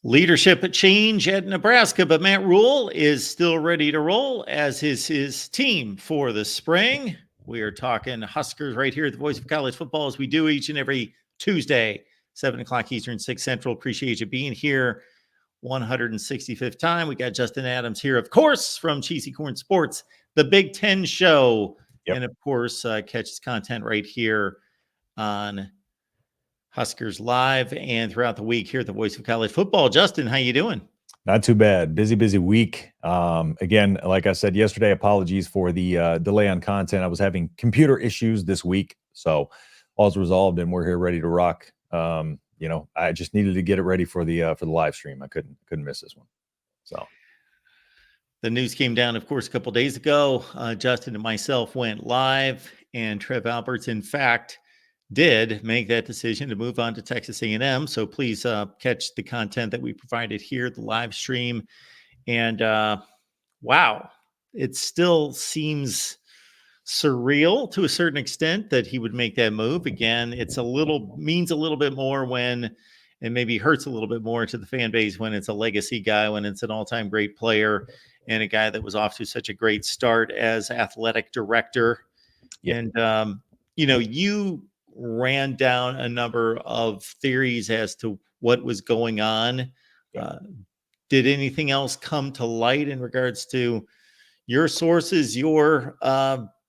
Leadership change at Nebraska, but Matt Rhule is still ready to roll, as is his team for the spring. We are talking Huskers right here at the Voice of College Football, as we do each and every Tuesday, 7 o'clock Eastern, 6 Central. Appreciate you being here. 165th time. We got Justin Adams here, of course, from Cheesy Corn Sports, the Big Ten Show. Yep. And, of course, catch his content right here on Huskers Live and throughout the week here at the Voice of College Football. Justin, how you doing? Not too bad. Busy week. Again, like I said yesterday, apologies for the delay on content. I was having computer issues this week, so all's resolved and we're here ready to rock. I just needed to get it ready for the live stream. I couldn't miss this one. So the news came down, of course, a couple days ago. Justin and myself went live, and Trev Alberts, in fact, did make that decision to move on to Texas A&M. So please catch the content that we provided here, the live stream. And wow, it still seems surreal to a certain extent that he would make that move. Again, means a little bit more when, and maybe hurts a little bit more to the fan base when it's a legacy guy, when it's an all-time great player and a guy that was off to such a great start as athletic director. Yeah. And, you ran down a number of theories as to what was going on. Did anything else come to light in regards to your sources, your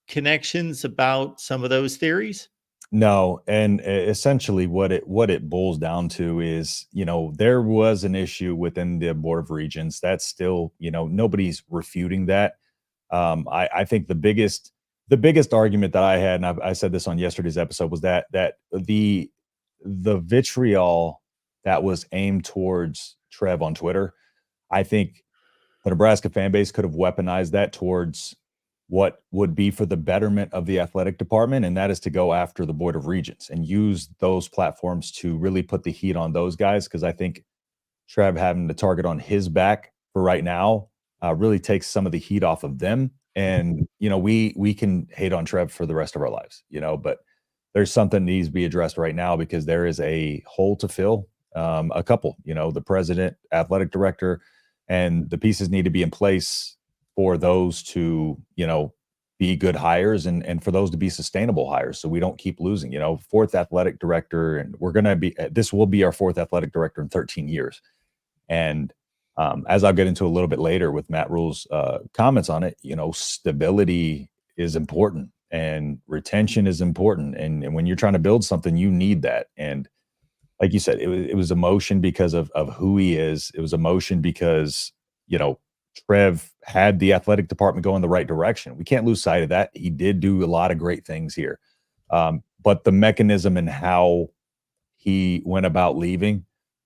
connections about some of those theories? No. And essentially what it boils down to is, there was an issue within the Board of Regents. That's still, nobody's refuting that. I think the biggest argument that I had, and I said this on yesterday's episode, was that the vitriol that was aimed towards Trev on Twitter, I think the Nebraska fan base could have weaponized that towards what would be for the betterment of the athletic department, and that is to go after the Board of Regents and use those platforms to really put the heat on those guys, because I think Trev having the target on his back for right now really takes some of the heat off of them. And, we can hate on Trev for the rest of our lives, but there's something that needs to be addressed right now, because there is a hole to fill, a couple, the president, athletic director, and the pieces need to be in place for those to, be good hires and for those to be sustainable hires, so we don't keep losing, fourth athletic director. And this will be our fourth athletic director in 13 years. And as I'll get into a little bit later with Matt Rhule's comments on it, stability is important and retention is important. And when you're trying to build something, you need that. And like you said, it was emotion because of who he is. It was emotion because, Trev had the athletic department go in the right direction. We can't lose sight of that. He did do a lot of great things here. But the mechanism and how he went about leaving,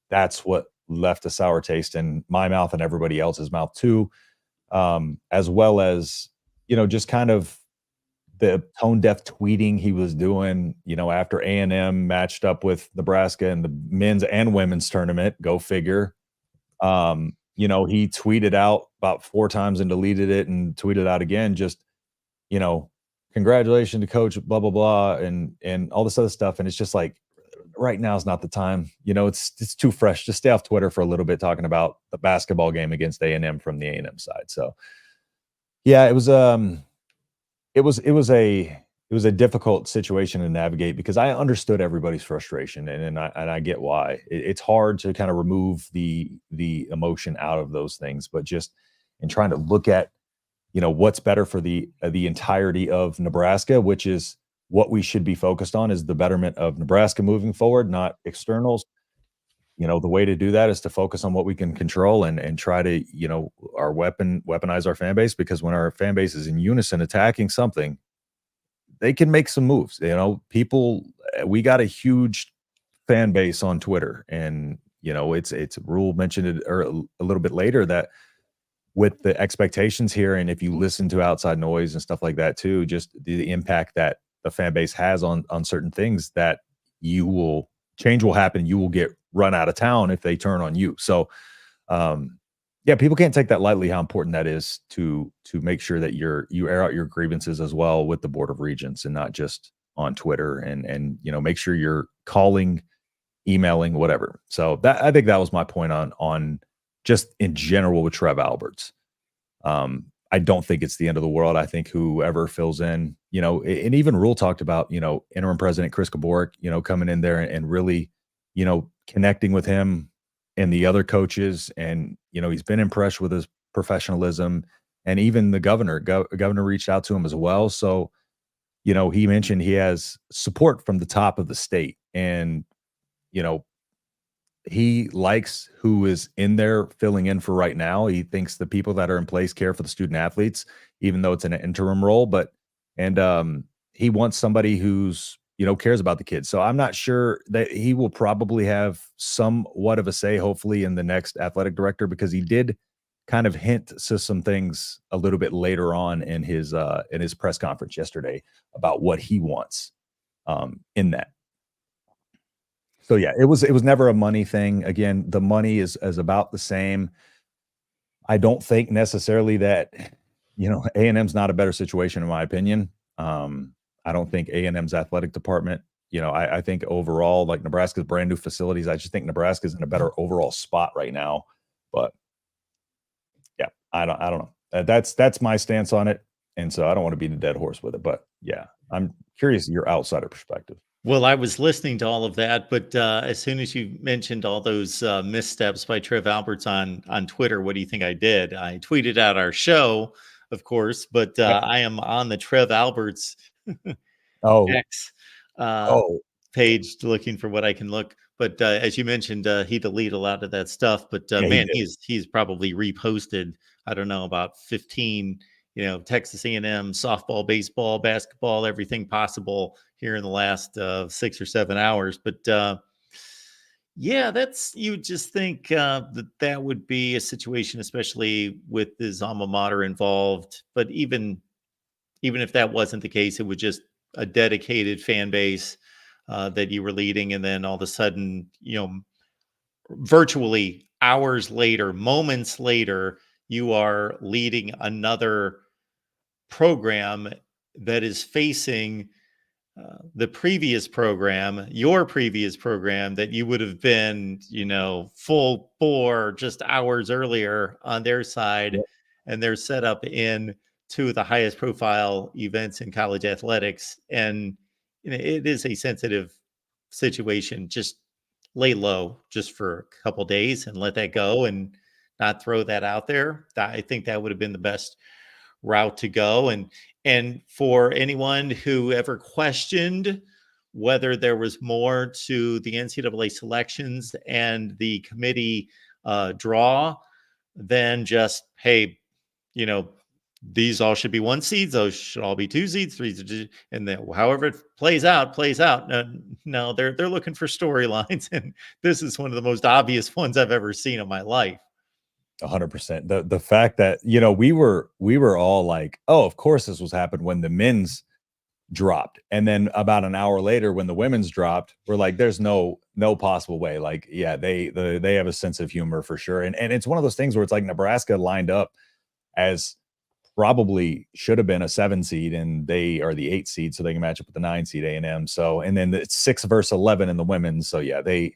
that's what left a sour taste in my mouth and everybody else's mouth too, as well as just kind of the tone deaf tweeting he was doing after A&M matched up with Nebraska in the men's and women's tournament. Go figure. He tweeted out about 4 times and deleted it and tweeted out again, just congratulations to coach, blah blah blah, and all this other stuff. And it's just like, right now is not the time. It's too fresh. Just stay off Twitter for a little bit talking about the basketball game against A&M from the A&M side. So yeah, it was a difficult situation to navigate, because I understood everybody's frustration and I get why. It's hard to kind of remove the emotion out of those things, but just in trying to look at what's better for the entirety of Nebraska, which is what we should be focused on, is the betterment of Nebraska moving forward, not externals. The way to do that is to focus on what we can control and try to, weaponize our fan base, because when our fan base is in unison attacking something, they can make some moves. We got a huge fan base on Twitter, and, it's Rhule mentioned it a little bit later, that with the expectations here, and if you listen to outside noise and stuff like that too, just the impact that the fan base has on certain things, that change will happen. You will get run out of town if they turn on you. So, people can't take that lightly, how important that is to make sure that you air out your grievances as well with the Board of Regents, and not just on Twitter, and make sure you're calling emailing, whatever. So that, I think that was my point on just in general with Trev Alberts. I don't think it's the end of the world. I think whoever fills in, and even Rhule talked about, interim president Chris Kaboric, coming in there and really, connecting with him and the other coaches. And, he's been impressed with his professionalism. And even the governor reached out to him as well. So, he mentioned he has support from the top of the state. And, he likes who is in there filling in for right now. He thinks the people that are in place care for the student athletes, even though it's an interim role. He wants somebody who's, cares about the kids. So I'm not sure that he will probably have somewhat of a say, hopefully, in the next athletic director, because he did kind of hint to some things a little bit later on in his press conference yesterday about what he wants in that. So yeah, it was never a money thing. Again, the money is about the same. I don't think necessarily that, A&M's not a better situation in my opinion. I don't think A&M's athletic department, I think overall, like Nebraska's brand new facilities, I just think Nebraska's in a better overall spot right now. But yeah, I don't know. That's my stance on it. And so I don't want to beat a dead horse with it, but yeah, I'm curious your outsider perspective. Well, I was listening to all of that, but as soon as you mentioned all those missteps by Trev Alberts on Twitter, what do you think I did? I tweeted out our show, of course, but I am on the Trev Alberts X page looking for what I can look. But as you mentioned, he deleted a lot of that stuff. But man, he's probably reposted, I don't know, about 15. Texas A&M softball, baseball, basketball, everything possible here in the last 6 or 7 hours. But yeah, you would just think that would be a situation, especially with his alma mater involved. But even if that wasn't the case, it was just a dedicated fan base that you were leading. And then all of a sudden, virtually hours later, moments later, you are leading another program that is facing the previous program, your previous program that you would have been, full bore just hours earlier on their side. Yep. And they're set up in two of the highest profile events in college athletics. And it is a sensitive situation. Just lay low just for a couple days and let that go and not throw that out there. I think that would have been the best route to go. And for anyone who ever questioned whether there was more to the NCAA selections and the committee draw than just, hey, these all should be 1 seeds, those should all be 2 seeds, 3, and then however it plays out. No, they're looking for storylines, and this is one of the most obvious ones I've ever seen in my life. 100%. The fact that we were all like, oh, of course this was happened when the men's dropped, and then about an hour later when the women's dropped, we're like, there's no possible way. Like, yeah, they have a sense of humor for sure, and it's one of those things where it's like Nebraska lined up as probably should have been a 7 seed, and they are the 8 seed, so they can match up with the 9 seed A&M. So, and then it's 6 versus 11 in the women's. So yeah, they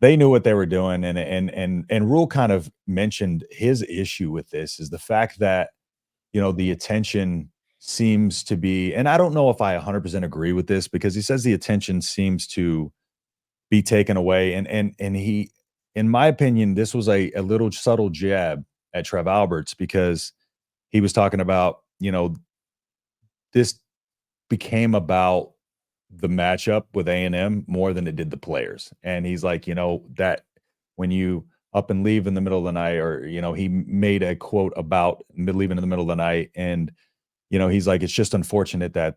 knew what they were doing. And Rhule kind of mentioned his issue with this is the fact that, the attention seems to be, and I don't know if I 100% agree with this, because he says the attention seems to be taken away. And he, in my opinion, this was a little subtle jab at Trev Alberts, because he was talking about, this became about the matchup with A&M more than it did the players. And he's like, that when you up and leave in the middle of the night, or, he made a quote about leaving in the middle of the night. And, he's like, it's just unfortunate that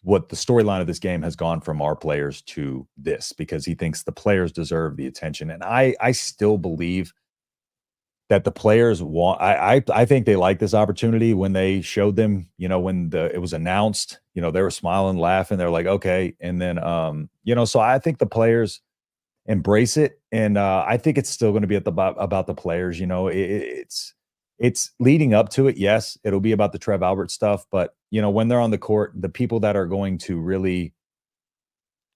what the storyline of this game has gone from our players to this, because he thinks the players deserve the attention. And I still believe that the players want, I think they like this opportunity. When they showed them, when it was announced, they were smiling, laughing. They're like, okay. And then, so I think the players embrace it. And I think it's still going to be about the players. It's leading up to it. Yes, it'll be about the Trev Alberts stuff. But, when they're on the court, the people that are going to really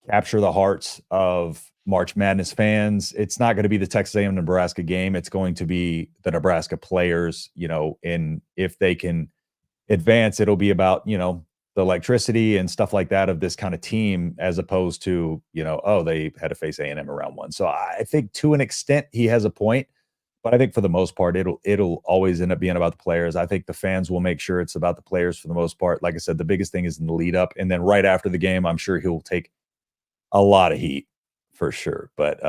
capture the hearts of March Madness fans. It's not going to be the Texas A&M Nebraska game. It's going to be the Nebraska players, and if they can advance, it'll be about, the electricity and stuff like that of this kind of team, as opposed to, oh, they had to face A&M around one. So I think to an extent he has a point, but I think for the most part, it'll always end up being about the players. I think the fans will make sure it's about the players for the most part. Like I said, the biggest thing is in the lead up. And then right after the game, I'm sure he'll take a lot of heat for sure. But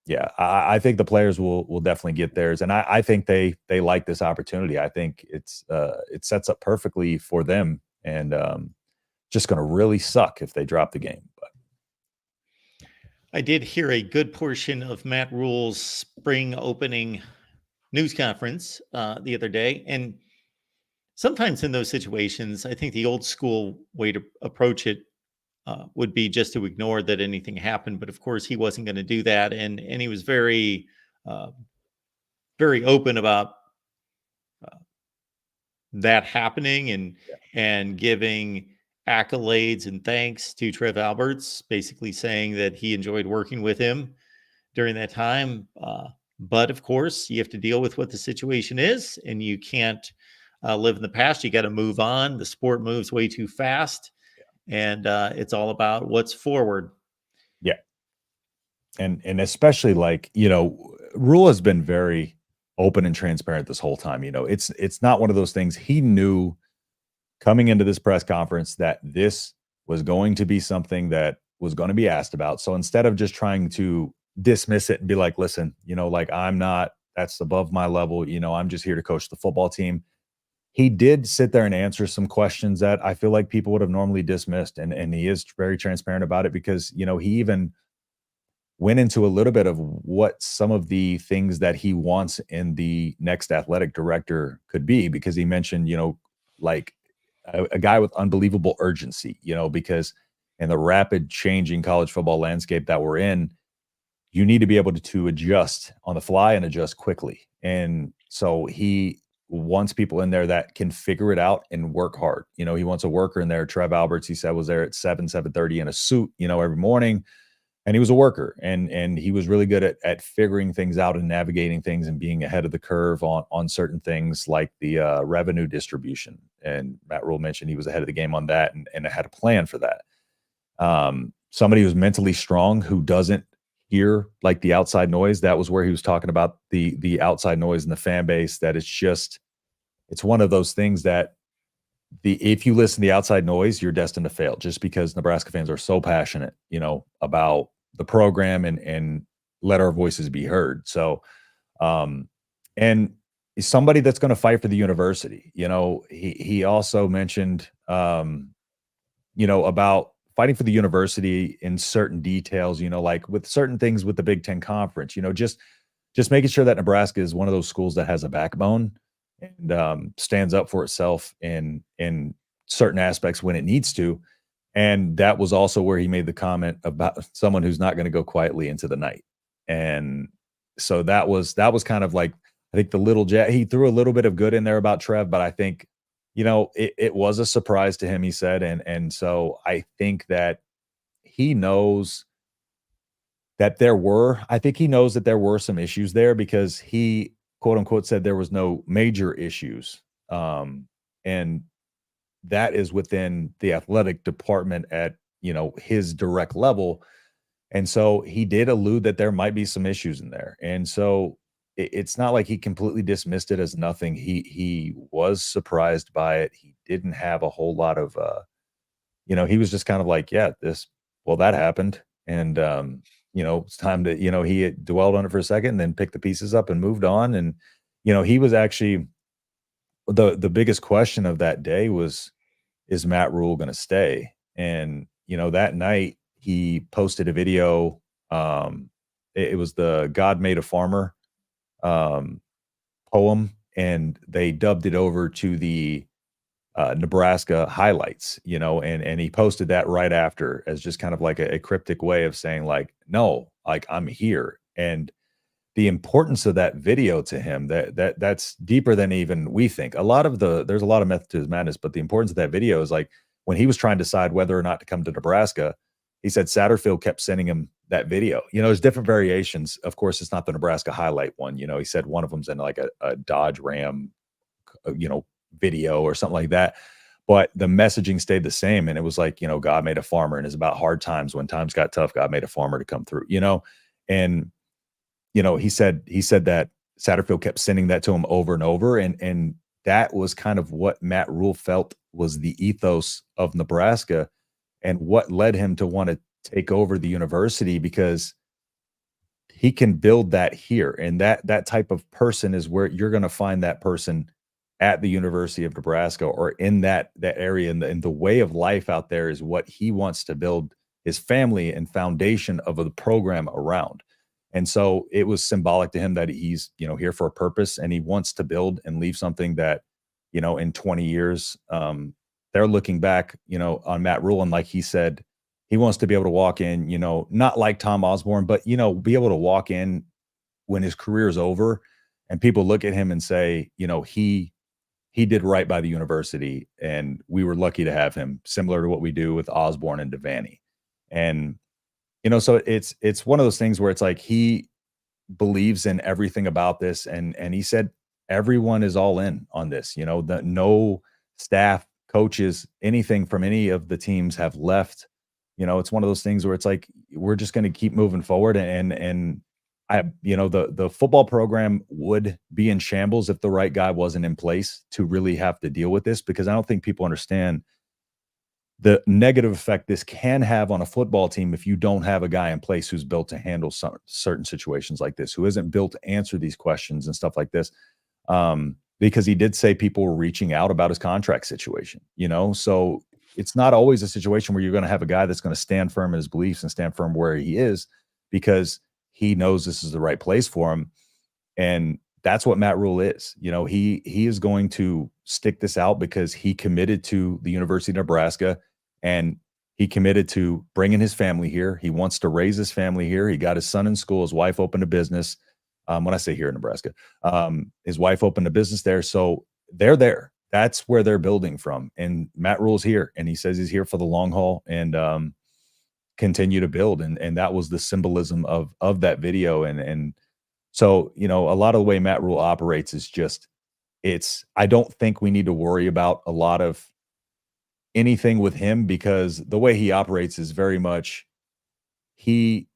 yeah, I think the players will definitely get theirs. And I think they like this opportunity. I think it sets up perfectly for them, and just going to really suck if they drop the game. But I did hear a good portion of Matt Rhule's spring opening news conference the other day. And sometimes in those situations, I think the old school way to approach it would be just to ignore that anything happened. But of course, he wasn't going to do that. And he was very, very open about that happening and giving accolades and thanks to Trev Alberts, basically saying that he enjoyed working with him during that time. But of course, you have to deal with what the situation is, and you can't live in the past. You got to move on. The sport moves way too fast, and it's all about what's forward. Yeah. And especially Rhule has been very open and transparent this whole time. It's not one of those things. He knew coming into this press conference that this was going to be something that was going to be asked about. So instead of just trying to dismiss it and be like, listen, I'm not, that's above my level. I'm just here to coach the football team. He did sit there and answer some questions that I feel like people would have normally dismissed. And he is very transparent about it, because, he even went into a little bit of what some of the things that he wants in the next athletic director could be, because he mentioned, like a guy with unbelievable urgency, because in the rapid changing college football landscape that we're in, you need to be able to adjust on the fly and adjust quickly. And so he wants people in there that can figure it out and work hard. He wants a worker in there. Trev Alberts, he said, was there at 7:30 in a suit, every morning. And he was a worker, and he was really good at figuring things out and navigating things and being ahead of the curve on certain things like the revenue distribution. And Matt Rhule mentioned he was ahead of the game on that and had a plan for that. Somebody who's mentally strong, who doesn't hear like the outside noise. That was where he was talking about the outside noise in the fan base, that it's one of those things that if you listen to the outside noise, you're destined to fail, just because Nebraska fans are so passionate, about the program and let our voices be heard. So, and somebody that's going to fight for the university. He also mentioned, about fighting for the university in certain details, like with certain things with the Big Ten Conference, just making sure that Nebraska is one of those schools that has a backbone and stands up for itself in certain aspects when it needs to. And that was also where he made the comment about someone who's not going to go quietly into the night. And so that was kind of like, I think the little he threw a little bit of good in there about Trev, but I think, it was a surprise to him, he said. And so I think that he knows that there were some issues there, because he, quote unquote, said there was no major issues. And that is within the athletic department at, his direct level. And so he did allude that there might be some issues in there. And so it's not like he completely dismissed it as nothing. He was surprised by it. He didn't have a whole lot of, he was just kind of like, yeah, that happened. And, it's time to, he had dwelled on it for a second and then picked the pieces up and moved on. And, he was actually, the biggest question of that day was, is Matt Rhule going to stay? And, that night he posted a video. It was the God Made a Farmer poem, and they dubbed it over to the Nebraska highlights, and he posted that right after as just kind of like a cryptic way of saying, like, no, like, I'm here. And the importance of that video to him, that's deeper than even we think. There's a lot of method to his madness, but the importance of that video is, like, when he was trying to decide whether or not to come to Nebraska, he said Satterfield kept sending him that video. There's different variations. Of course, it's not the Nebraska highlight one. He said one of them's in like a Dodge Ram, video or something like that. But the messaging stayed the same. And it was like, God made a farmer, and it's about hard times. When times got tough, God made a farmer to come through, and, he said that Satterfield kept sending that to him over and over. And that was kind of what Matt Rhule felt was the ethos of Nebraska and what led him to want to take over the university, because he can build that here. And that type of person is where you're going to find that person at the University of Nebraska, or in that area. And the way of life out there is what he wants to build his family and foundation of the program around. And so it was symbolic to him that he's, here for a purpose, and he wants to build and leave something that, in 20 years, they're looking back, on Matt Rhule. And like he said, he wants to be able to walk in, not like Tom Osborne, but, be able to walk in when his career is over and people look at him and say, he did right by the university, and we were lucky to have him, similar to what we do with Osborne and Devaney. And, so it's one of those things where it's like, he believes in everything about this. And he said, everyone is all in on this, that no staff, coaches, anything from any of the teams have left. It's one of those things where it's like, we're just going to keep moving forward. And I, the football program would be in shambles if the right guy wasn't in place to really have to deal with this, because I don't think people understand the negative effect this can have on a football team if you don't have a guy in place who's built to handle some certain situations like this, who isn't built to answer these questions and stuff like this. Because he did say people were reaching out about his contract situation, so it's not always a situation where you're going to have a guy that's going to stand firm in his beliefs and stand firm where he is, because he knows this is the right place for him. And that's what Matt Rhule is. He is going to stick this out because he committed to the University of Nebraska, and he committed to bringing his family here. He wants to raise his family here. He got his son in school. His wife opened a business. When I say here in Nebraska, his wife opened a business there. So they're there. That's where they're building from. And Matt Rhule's here, and he says he's here for the long haul and continue to build. And that was the symbolism of that video. And so, a lot of the way Matt Rhule operates is just, I don't think we need to worry about a lot of anything with him, because the way he operates is very much, he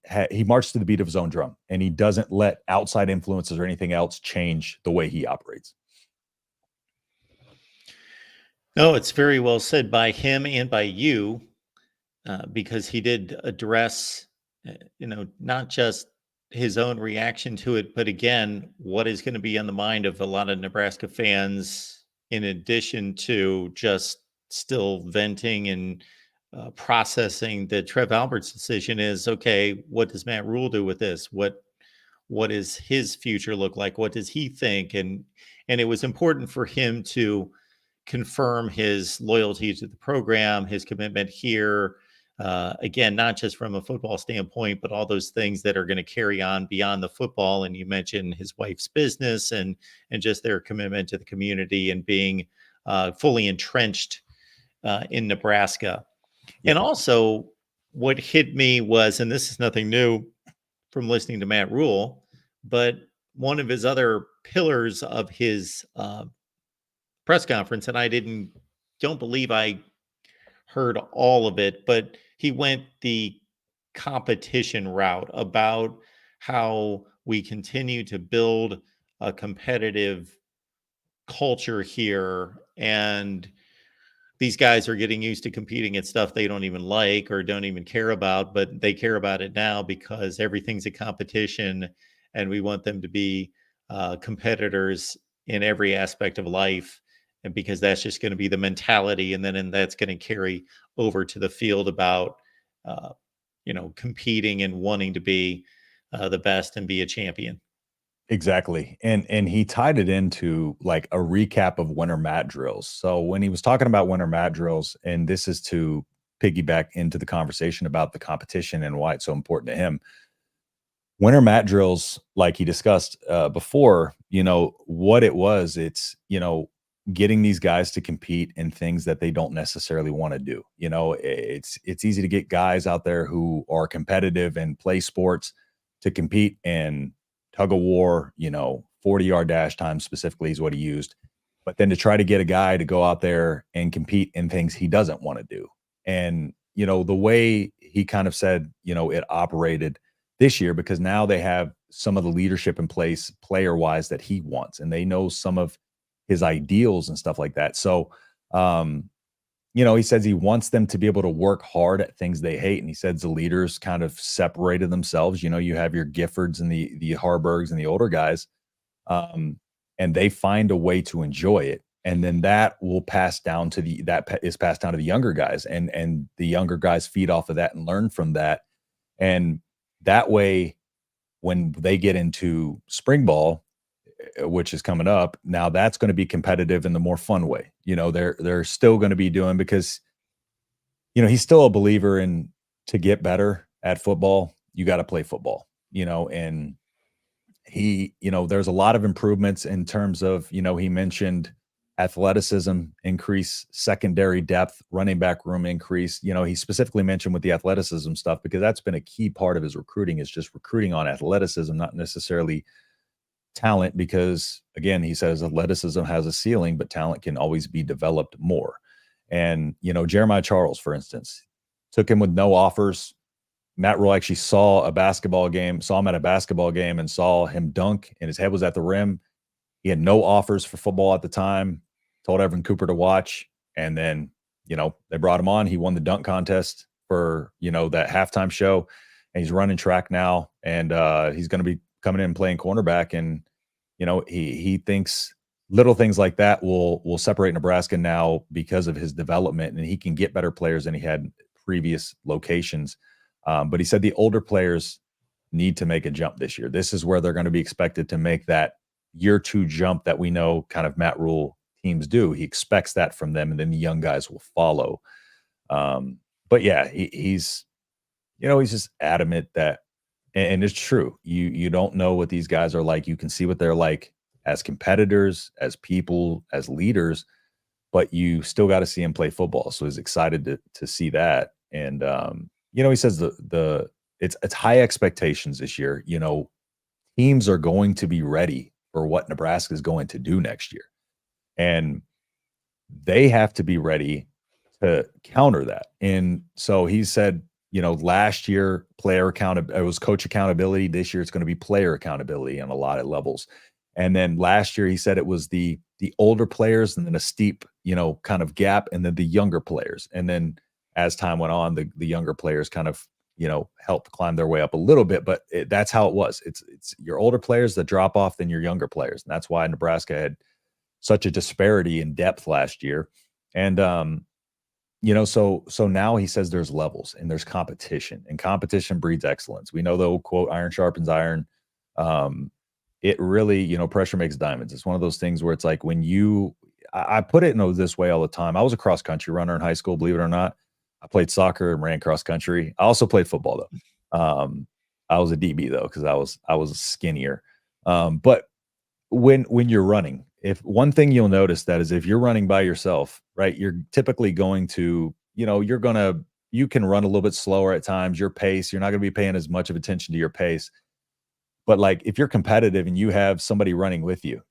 marches to the beat of his own drum, and he doesn't let outside influences or anything else change the way he operates. No, it's very well said by him and by you, because he did address, not just his own reaction to it, but again, what is going to be on the mind of a lot of Nebraska fans, in addition to just still venting and processing the Trev Alberts decision, is, okay, what does Matt Rhule do with this? What does his future look like? What does he think? And it was important for him to confirm his loyalty to the program, his commitment here. Again, not just from a football standpoint, but all those things that are going to carry on beyond the football. And you mentioned his wife's business and just their commitment to the community and being fully entrenched in Nebraska. Yeah. And also, what hit me was, and this is nothing new from listening to Matt Rhule, but one of his other pillars of his press conference, and I don't believe I heard all of it, but he went the competition route about how we continue to build a competitive culture here, and these guys are getting used to competing at stuff they don't even like or don't even care about, but they care about it now because everything's a competition, and we want them to be competitors in every aspect of life. And because that's just going to be the mentality, and that's going to carry over to the field about, competing and wanting to be the best and be a champion. Exactly. And he tied it into like a recap of winter mat drills. So when he was talking about winter mat drills, and this is to piggyback into the conversation about the competition and why it's so important to him, winter mat drills, like he discussed before, what it was, it's, getting these guys to compete in things that they don't necessarily want to do. It's easy to get guys out there who are competitive and play sports to compete in tug of war, 40-yard dash time specifically is what he used. But then to try to get a guy to go out there and compete in things he doesn't want to do. And, the way he kind of said, it operated this year, because now they have some of the leadership in place player wise that he wants, and they know some of his ideals and stuff like that. So, he says he wants them to be able to work hard at things they hate. And he says the leaders kind of separated themselves. You have your Giffords and the Harburgs and the older guys, and they find a way to enjoy it. And then that will pass down to passed down to the younger guys, and the younger guys feed off of that and learn from that. And that way, when they get into spring ball, which is coming up now, that's going to be competitive in the more fun way. They're still going to be doing, because he's still a believer in, to get better at football, you got to play football. And he, there's a lot of improvements in terms of, he mentioned athleticism increase, secondary depth, running back room increase. He specifically mentioned with the athleticism stuff, because that's been a key part of his recruiting, is just recruiting on athleticism, not necessarily talent, because again, he says athleticism has a ceiling, but talent can always be developed more. And, Jeremiah Charles, for instance, took him with no offers. Matt Rhule actually saw him at a basketball game and saw him dunk, and his head was at the rim. He had no offers for football at the time, told Evan Cooper to watch. And then, they brought him on. He won the dunk contest for, that halftime show, and he's running track now. And he's going to be coming in and playing cornerback. And, he thinks little things like that will separate Nebraska now because of his development, and he can get better players than he had in previous locations. But he said the older players need to make a jump this year. This is where they're going to be expected to make that year 2 jump that we know kind of Matt Rhule teams do. He expects that from them, and then the young guys will follow. But yeah, he's just adamant that, and it's true. You don't know what these guys are like. You can see what they're like as competitors, as people, as leaders, but you still got to see him play football. So he's excited to see that. And he says it's high expectations this year. Teams are going to be ready for what Nebraska is going to do next year, and they have to be ready to counter that. And so he said, last year it was coach accountability. This year it's going to be player accountability on a lot of levels. And then last year he said it was the older players, and then a steep, kind of gap, and then the younger players. And then as time went on, the younger players kind of, helped climb their way up a little bit, but that's how it was. It's your older players that drop off than your younger players. And that's why Nebraska had such a disparity in depth last year. And, so now he says there's levels and there's competition, and competition breeds excellence. We know the old quote, iron sharpens iron. It really, pressure makes diamonds. It's one of those things where it's like I put it this way all the time. I was a cross country runner in high school, believe it or not. I played soccer and ran cross country. I also played football though. I was a DB though, because I was skinnier. But when you're running, if one thing you'll notice that is if you're running by yourself, right, you're typically going to, you can run a little bit slower at times, your pace, you're not going to be paying as much of attention to your pace. But like if you're competitive and you have somebody running with you,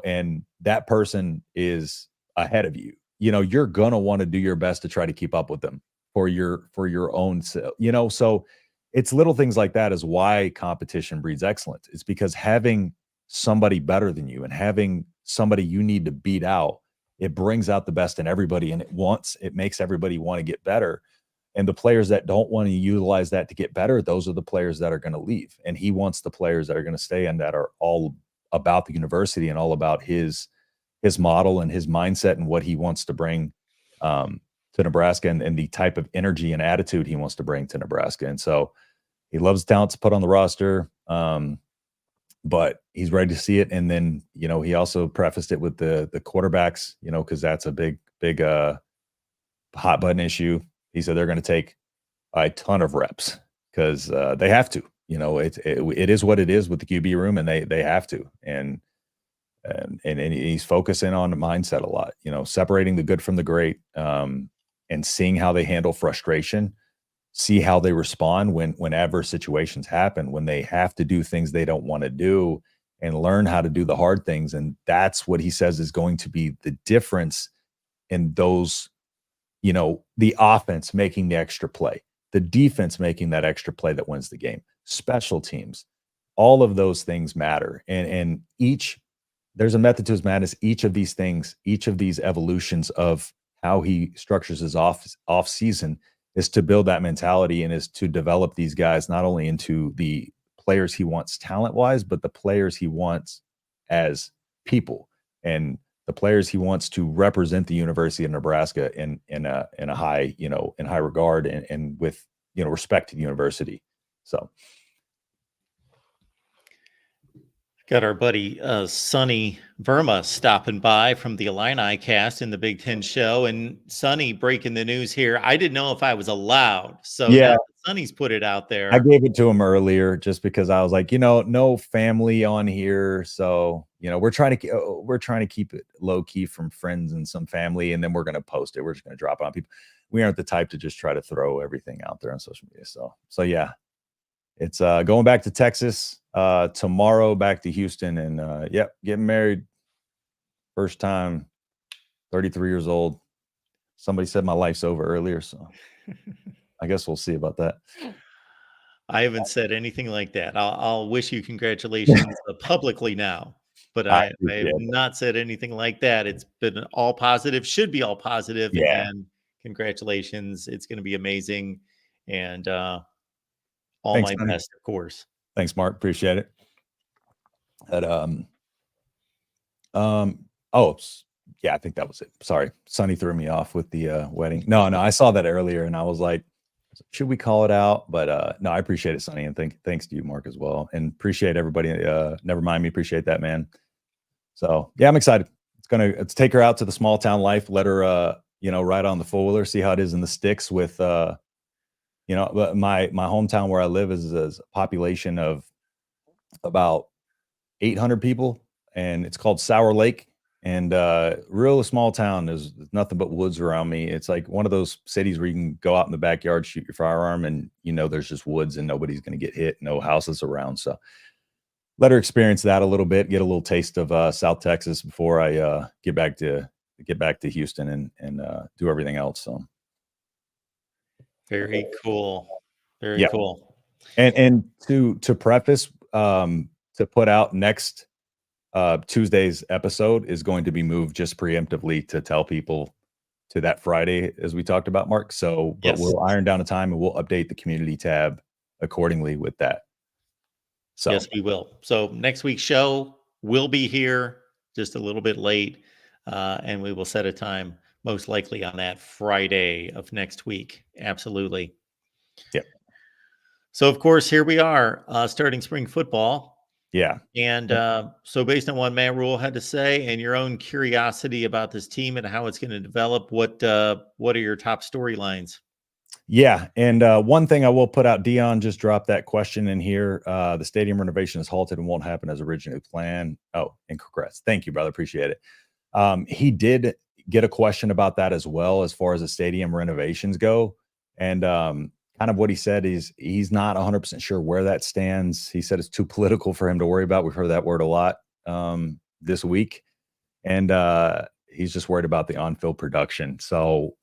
and that person is ahead of you, you're going to want to do your best to try to keep up with them for your own self, so it's little things like that is why competition breeds excellence. It's because having somebody better than you and having somebody you need to beat out, it brings out the best in everybody, and it makes everybody want to get better. And the players that don't want to utilize that to get better, those are the players that are going to leave. And he wants the players that are going to stay and that are all about the university and all about his model and his mindset and what he wants to bring to Nebraska, and the type of energy and attitude he wants to bring to Nebraska. And so he loves talent to put on the roster, but he's ready to see it. And then, he also prefaced it with the quarterbacks, because that's a big hot button issue. He said they're going to take a ton of reps because they have to. It is what it is with the QB room, and they have to. And and he's focusing on the mindset a lot, separating the good from the great, and seeing how they handle frustration, see how they respond when adverse situations happen, when they have to do things they don't want to do, and learn how to do the hard things. And that's what he says is going to be the difference in those, the offense making the extra play, the defense making that extra play that wins the game, special teams, all of those things matter. And there's a method to his madness. Each of these things, each of these evolutions of how he structures his off season is to build that mentality and is to develop these guys not only into the players he wants talent-wise, but the players he wants as people and the players he wants to represent the University of Nebraska in a high, in high regard and with, respect to the university. So got our buddy Sonny Verma stopping by from the Illini cast in the Big Ten show, and Sonny breaking the news here. I didn't know if I was allowed, so yeah, now that Sonny's put it out there. I gave it to him earlier just because I was like, no family on here, so we're trying to keep it low key from friends and some family, and then we're gonna post it. We're just gonna drop it on people. We aren't the type to just try to throw everything out there on social media. So yeah, it's going back to Texas tomorrow, back to Houston, and getting married. First time, 33 years old. Somebody said my life's over earlier, so I guess we'll see about that. I haven't said anything like that. I'll wish you congratulations publicly now, but I have not said anything like that. It's been all positive, should be all positive, and congratulations. It's going to be amazing, and Thanks, my best, of course. Thanks, Mark. Appreciate it. I think that was it. Sorry. Sonny threw me off with the wedding. No, I saw that earlier and I was like, should we call it out? But no, I appreciate it, Sonny. And thanks to you, Mark, as well. And appreciate everybody. Never mind me. Appreciate that, man. So yeah, I'm excited. Let's take her out to the small town life. Let her, ride on the four-wheeler, see how it is in the sticks with, my hometown where I live is a population of about 800 people, and it's called Sour Lake. And real small town. There's nothing but woods around me. It's like one of those cities where you can go out in the backyard, shoot your firearm, and there's just woods and nobody's going to get hit. No houses around. So let her experience that a little bit, get a little taste of South Texas before I get back to Houston and do everything else. So very cool. Very cool. And to preface, to put out next Tuesday's episode is going to be moved just preemptively to tell people to that Friday, as we talked about, Mark. So, but we'll iron down a time and we'll update the community tab accordingly with that. So yes, we will. So next week's show will be here just a little bit late, and we will set a time most likely on that Friday of next week. Absolutely. Yep. So of course, here we are starting spring football. Yeah. And so based on what Matt Rhule had to say and your own curiosity about this team and how it's going to develop, what are your top storylines? Yeah. And one thing I will put out, Dion just dropped that question in here. The stadium renovation is halted and won't happen as originally planned. Oh, and congrats. Thank you, brother. Appreciate it. He did get a question about that as well, as far as the stadium renovations go. And kind of what he said is he's not 100% sure where that stands. He said it's too political for him to worry about. We've heard that word a lot this week. And he's just worried about the on-field production. So,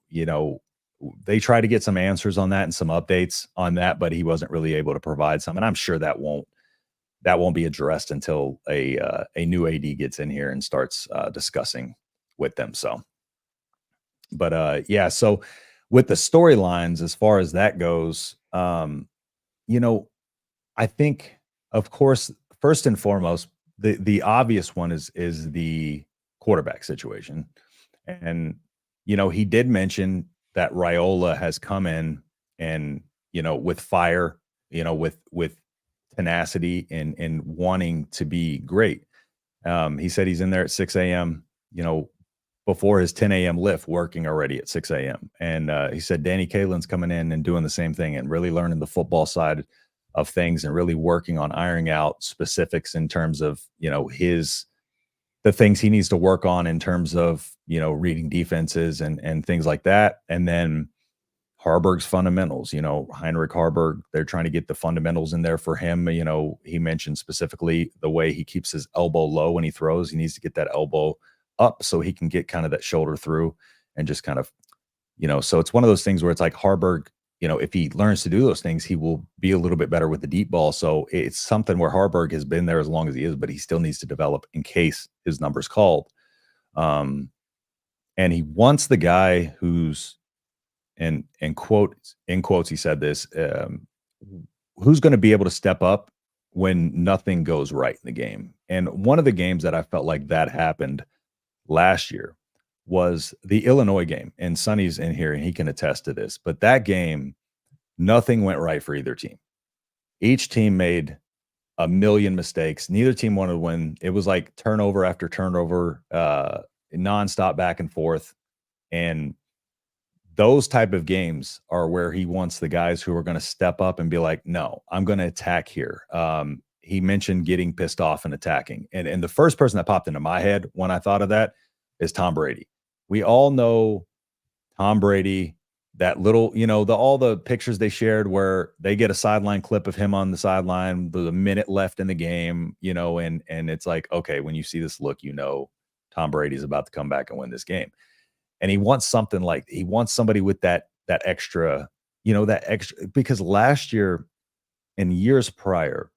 they try to get some answers on that and some updates on that, but he wasn't really able to provide some. And I'm sure that won't be addressed until a new AD gets in here and starts discussing with them. So, but so with the storylines, as far as that goes, I think, of course, first and foremost, the obvious one is the quarterback situation. And, he did mention that Rhule has come in and, with fire, with tenacity and wanting to be great. He said he's in there at 6 a.m., before his 10 a.m. lift, working already at 6 a.m. And he said Danny Kalin's coming in and doing the same thing and really learning the football side of things and really working on ironing out specifics in terms of, his the things he needs to work on in terms of, reading defenses and things like that. And then Harburg's fundamentals, Heinrich Harburg, they're trying to get the fundamentals in there for him. He mentioned specifically the way he keeps his elbow low when he throws. He needs to get that elbow up so he can get kind of that shoulder through and just kind of, so it's one of those things where it's like Harburg, if he learns to do those things, he will be a little bit better with the deep ball. So it's something where Harburg has been there as long as he is, but he still needs to develop in case his number's called. And he wants the guy who's, and in quotes, he said this, who's going to be able to step up when nothing goes right in the game. And one of the games that I felt like that happened last year was the Illinois game. And Sonny's in here and he can attest to this. But that game, nothing went right for either team. Each team made a million mistakes. Neither team wanted to win. It was like turnover after turnover, nonstop back and forth. And those type of games are where he wants the guys who are going to step up and be like, no, I'm going to attack here. He mentioned getting pissed off and attacking. And the first person that popped into my head when I thought of that is Tom Brady. We all know Tom Brady, that little, all the pictures they shared where they get a sideline clip of him on the sideline with a minute left in the game, and it's like, okay, when you see this look, Tom Brady's about to come back and win this game. And he wants somebody with that extra, because last year and years prior,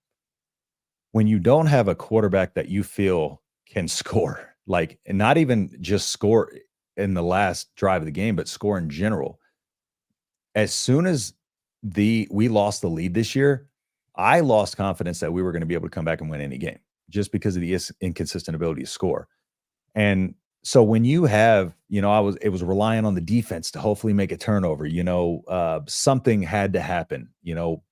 when you don't have a quarterback that you feel can score, like, and not even just score in the last drive of the game, but score in general. As soon as we lost the lead this year, I lost confidence that we were going to be able to come back and win any game just because of the inconsistent ability to score. And so when you have, it was relying on the defense to hopefully make a turnover, something had to happen,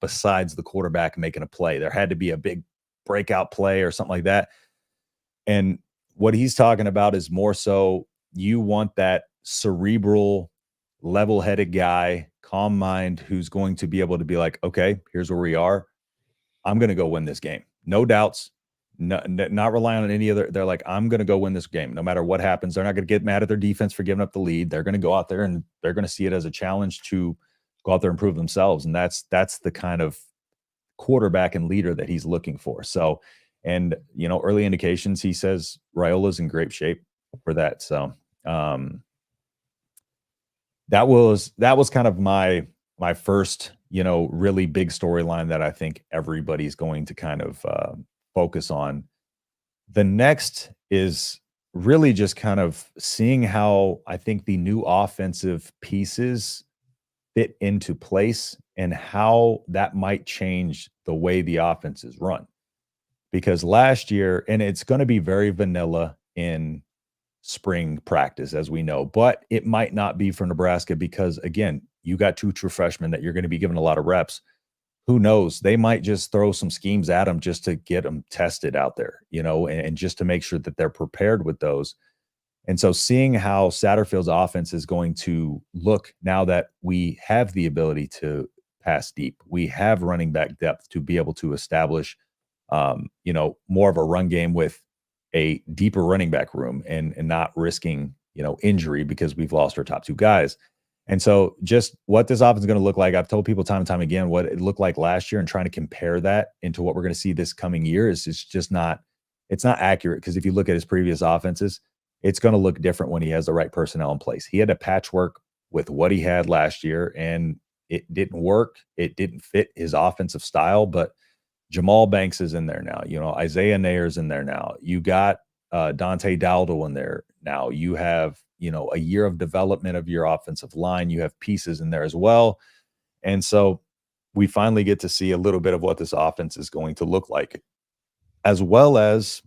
besides the quarterback making a play. There had to be a big breakout play or something like that. And what he's talking about is more so you want that cerebral, level-headed guy, calm mind, who's going to be able to be like, okay, here's where we are. I'm going to go win this game. No doubts. Not relying on any other. They're like, I'm going to go win this game. No matter what happens, they're not going to get mad at their defense for giving up the lead. They're going to go out there and they're going to see it as a challenge to go out there and prove themselves. And that's the kind of quarterback and leader that he's looking for. So, and, early indications, he says Rhule's in great shape for that. So, that was kind of my first, really big storyline that I think everybody's going to kind of focus on. The next is really just kind of seeing how I think the new offensive pieces fit into place and how that might change the way the offense is run. Because last year, and it's going to be very vanilla in spring practice, as we know, but it might not be for Nebraska because, again, you got two true freshmen that you're going to be given a lot of reps. Who knows? They might just throw some schemes at them just to get them tested out there, and just to make sure that they're prepared with those. And so seeing how Satterfield's offense is going to look now that we have the ability to pass deep, we have running back depth to be able to establish, more of a run game with a deeper running back room and not risking, injury because we've lost our top two guys. And so just what this offense is going to look like, I've told people time and time again what it looked like last year, and trying to compare that into what we're going to see this coming year is just not accurate. Because if you look at his previous offenses, it's going to look different when he has the right personnel in place. He had to patchwork with what he had last year, and it didn't work. It didn't fit his offensive style, but Jamal Banks is in there now. Isaiah Nayer's in there now. You got Dante Dowdle in there now. You have, a year of development of your offensive line. You have pieces in there as well. And so we finally get to see a little bit of what this offense is going to look like, as well as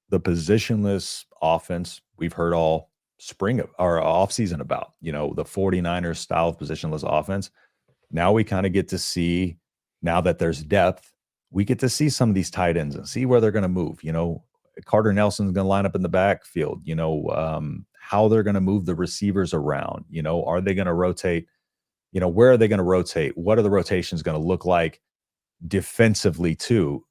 the positionless offense we've heard all spring or offseason about, the 49ers style of positionless offense. Now we kind of get to see, now that there's depth, we get to see some of these tight ends and see where they're going to move. Carter Nelson's going to line up in the backfield, how they're going to move the receivers around, are they going to rotate, where are they going to rotate? What are the rotations going to look like defensively too?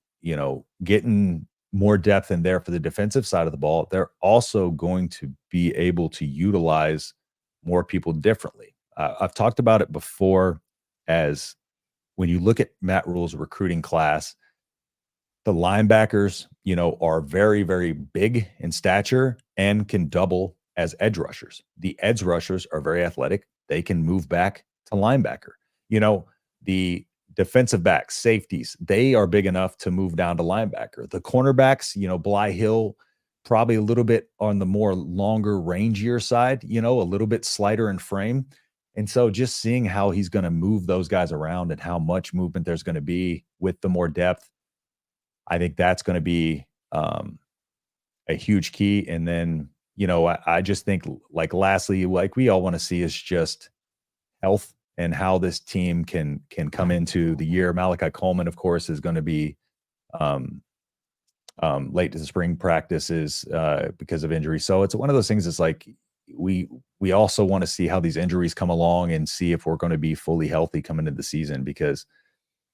Getting more depth in there for the defensive side of the ball, they're also going to be able to utilize more people differently. I've talked about it before as when you look at Matt Rhule's recruiting class, the linebackers, are very, very big in stature and can double as edge rushers. The edge rushers are very athletic. They can move back to linebacker. The defensive backs, safeties, they are big enough to move down to linebacker. The cornerbacks, Bly Hill, probably a little bit on the more longer, rangier side, a little bit slighter in frame. And so just seeing how he's going to move those guys around and how much movement there's going to be with the more depth, I think that's going to be a huge key. And then, I just think, like, lastly, like we all want to see is just health and how this team can come into the year. Malachi Coleman, of course, is going to be late to the spring practices because of injury. So it's one of those things. It's like we also want to see how these injuries come along and see if we're going to be fully healthy coming into the season, because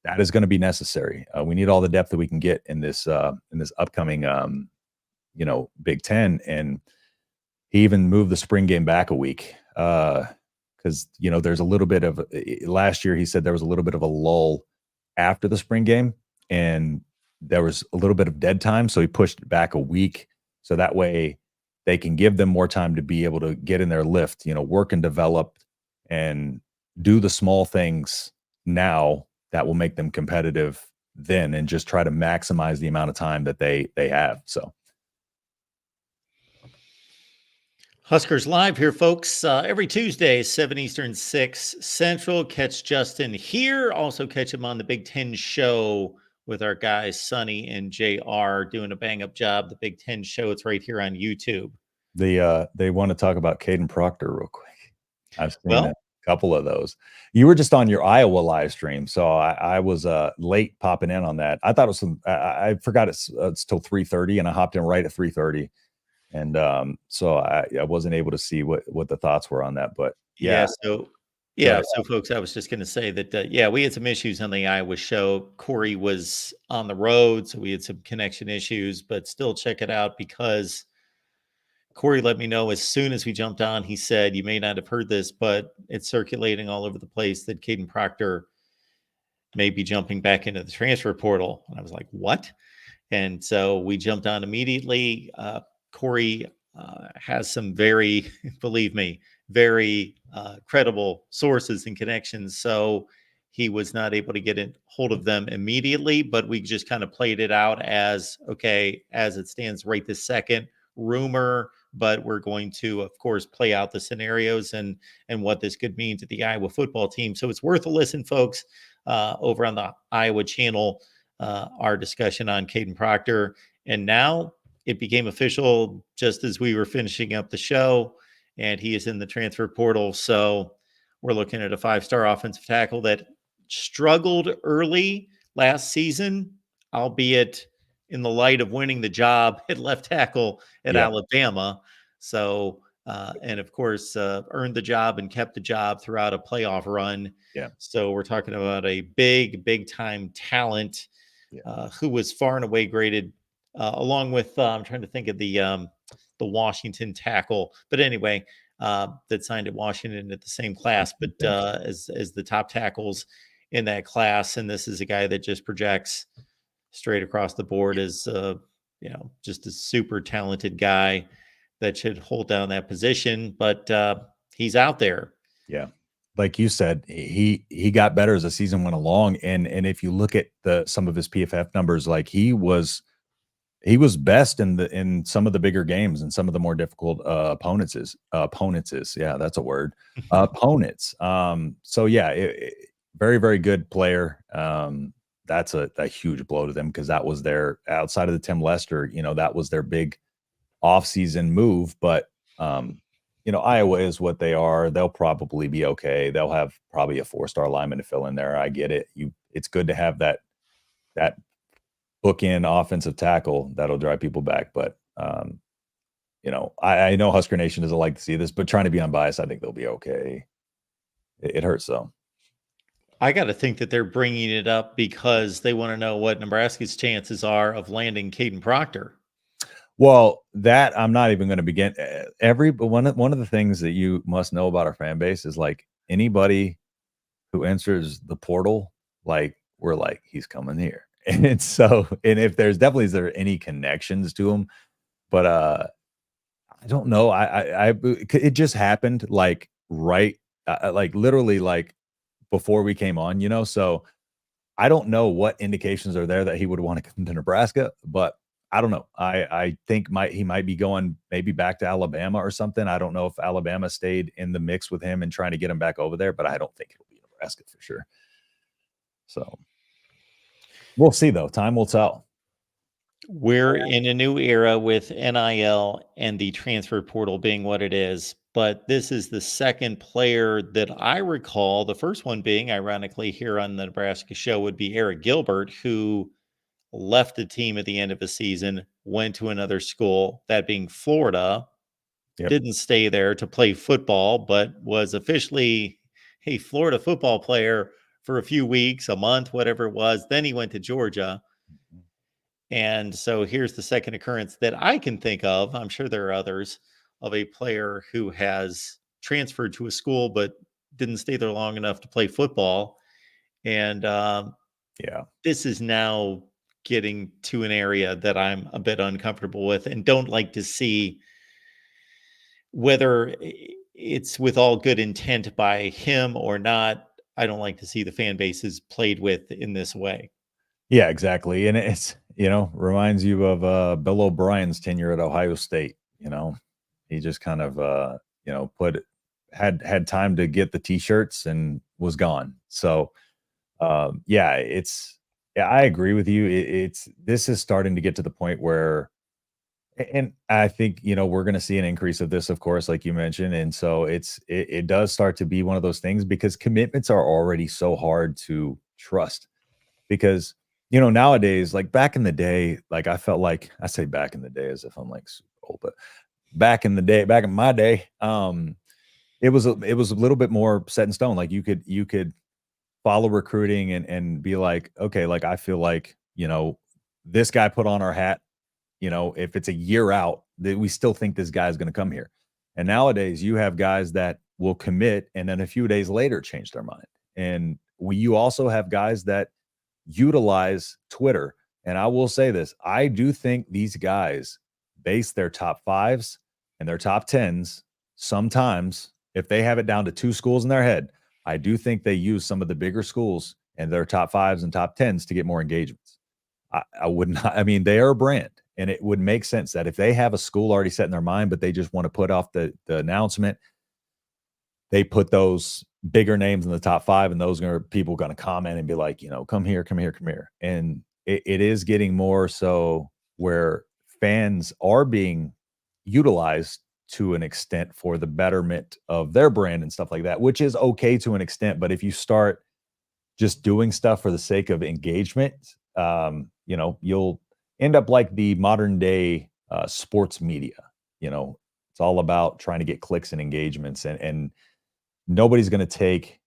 that is going to be necessary. We need all the depth that we can get in this upcoming Big Ten. And he even moved the spring game back a week because there's a little bit of last year. He said there was a little bit of a lull after the spring game, and there was a little bit of dead time, so he pushed it back a week so that way they can give them more time to be able to get in their lift, work and develop and do the small things now that will make them competitive then, and just try to maximize the amount of time that they have. So Huskers Live here, folks. Every Tuesday, 7 Eastern, 6 Central. Catch Justin here. Also catch him on the Big Ten Show with our guys, Sonny and JR, doing a bang-up job. The Big Ten Show, it's right here on YouTube. They want to talk about Kadyn Proctor real quick. I've seen a couple of those. You were just on your Iowa live stream, so I was late popping in on that. I thought it was I forgot it's till 3:30, and I hopped in right at 3:30. And so I wasn't able to see what the thoughts were on that, but So folks, I was just going to say that we had some issues on the Iowa show. Corey was on the road, so we had some connection issues, but still check it out, because Corey let me know as soon as we jumped on. He said, you may not have heard this, but it's circulating all over the place that Kadyn Proctor may be jumping back into the transfer portal. And I was like, what? And so we jumped on immediately. Corey has some very, believe me, very credible sources and connections. So he was not able to get a hold of them immediately, but we just kind of played it out as, okay, as it stands right this second, rumor, but we're going to, of course, play out the scenarios and what this could mean to the Iowa football team. So it's worth a listen, folks, over on the Iowa channel, our discussion on Kadyn Proctor. And now it became official just as we were finishing up the show, and he is in the transfer portal. So we're looking at a 5-star offensive tackle that struggled early last season, albeit in the light of winning the job at left tackle at Alabama. So, and of course, earned the job and kept the job throughout a playoff run. Yeah. So we're talking about a big time talent who was far and away graded along with, I'm trying to think of the Washington tackle, but anyway, that signed at Washington at the same class, but as the top tackles in that class. And this is a guy that just projects straight across the board as, just a super talented guy that should hold down that position, but he's out there. Yeah. Like you said, he got better as the season went along. And if you look at some of his PFF numbers, like he was best in some of the bigger games and some of the more difficult opponents. Yeah, that's a word. Opponents. So yeah, very, very good player. That's a huge blow to them, because that was their, outside of the Tim Lester, that was their big offseason move. But Iowa is what they are. They'll probably be okay. They'll have probably a 4-star lineman to fill in there. I get it. It's good to have that bookend offensive tackle that'll drive people back. But, I know Husker Nation doesn't like to see this, but trying to be unbiased, I think they'll be okay. It hurts though. I got to think that they're bringing it up because they want to know what Nebraska's chances are of landing Kadyn Proctor. Well, that I'm not even going to begin. But one of the things that you must know about our fan base is like anybody who enters the portal, like we're like he's coming here, and so and if is there any connections to him, but I don't know. It just happened like right, like literally like before we came on, so I don't know what indications are there that he would want to come to Nebraska, but I don't know. I think he might be going maybe back to Alabama or something. I don't know if Alabama stayed in the mix with him and trying to get him back over there, but I don't think it'll be Nebraska for sure. So we'll see though. Time will tell. We're in a new era with NIL and the transfer portal being what it is. But this is the second player that I recall. The first one being, ironically, here on the Nebraska show would be Eric Gilbert, who left the team at the end of the season, went to another school, that being Florida, Yep. didn't stay there to play football, but was officially a Florida football player for a few weeks, a month, whatever it was. Then he went to Georgia. And so here's the second occurrence that I can think of. I'm sure there are others of a player who has transferred to a school but didn't stay there long enough to play football. And Yeah. this is now getting to an area that I'm a bit uncomfortable with and don't like to see, whether it's with all good intent by him or not. I don't like to see the fan bases played with in this way. Yeah, exactly. And it's, reminds you of Bill O'Brien's tenure at Ohio State. He just kind of had time to get the t-shirts and was gone. So yeah, I agree with you. This is starting to get to the point where, and I think, we're going to see an increase of this, of course, like you mentioned. And so it does start to be one of those things because commitments are already so hard to trust because, nowadays, like back in the day, like I felt like I say back in the day as if I'm like super old, but back in my day, it was a little bit more set in stone. Like you could follow recruiting and be like, okay, like I feel like, this guy put on our hat, if it's a year out, that we still think this guy is going to come here. And nowadays you have guys that will commit and then a few days later change their mind. And you also have guys that utilize Twitter. And I will say this, I do think these guys base their top fives and their top tens sometimes, if they have it down to two schools in their head, I do think they use some of the bigger schools and their top fives and top tens to get more engagements. I would not, I mean, they are a brand, and it would make sense that if they have a school already set in their mind, but they just want to put off the announcement, they put those bigger names in the top five, and those are people going to comment and be like, come here, come here, come here. And it is getting more so where fans are being utilized to an extent for the betterment of their brand and stuff like that, which is okay to an extent. But if you start just doing stuff for the sake of engagement, you'll end up like the modern day sports media. It's all about trying to get clicks and engagements, and nobody's going to take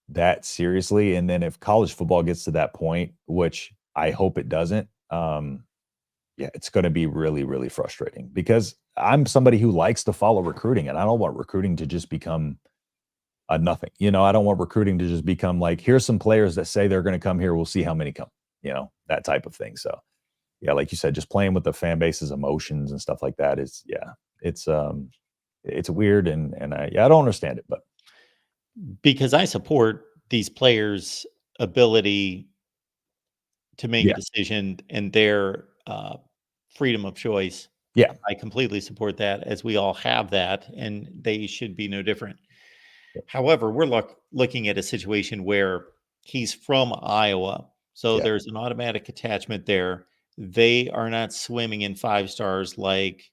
that seriously. And then if college football gets to that point, which I hope it doesn't, yeah, it's going to be really, really frustrating because I'm somebody who likes to follow recruiting, and I don't want recruiting to just become a nothing. I don't want recruiting to just become like, here's some players that say they're going to come here. We'll see how many come, that type of thing. So yeah, like you said, just playing with the fan base's emotions and stuff like that is, yeah, it's weird. And I don't understand it, but Because I support these players' ability to make a decision and their freedom of choice. Yeah. I completely support that, as we all have that, and they should be no different. However, we're looking at a situation where he's from Iowa, so Yeah. there's an automatic attachment there. They are not swimming in five stars like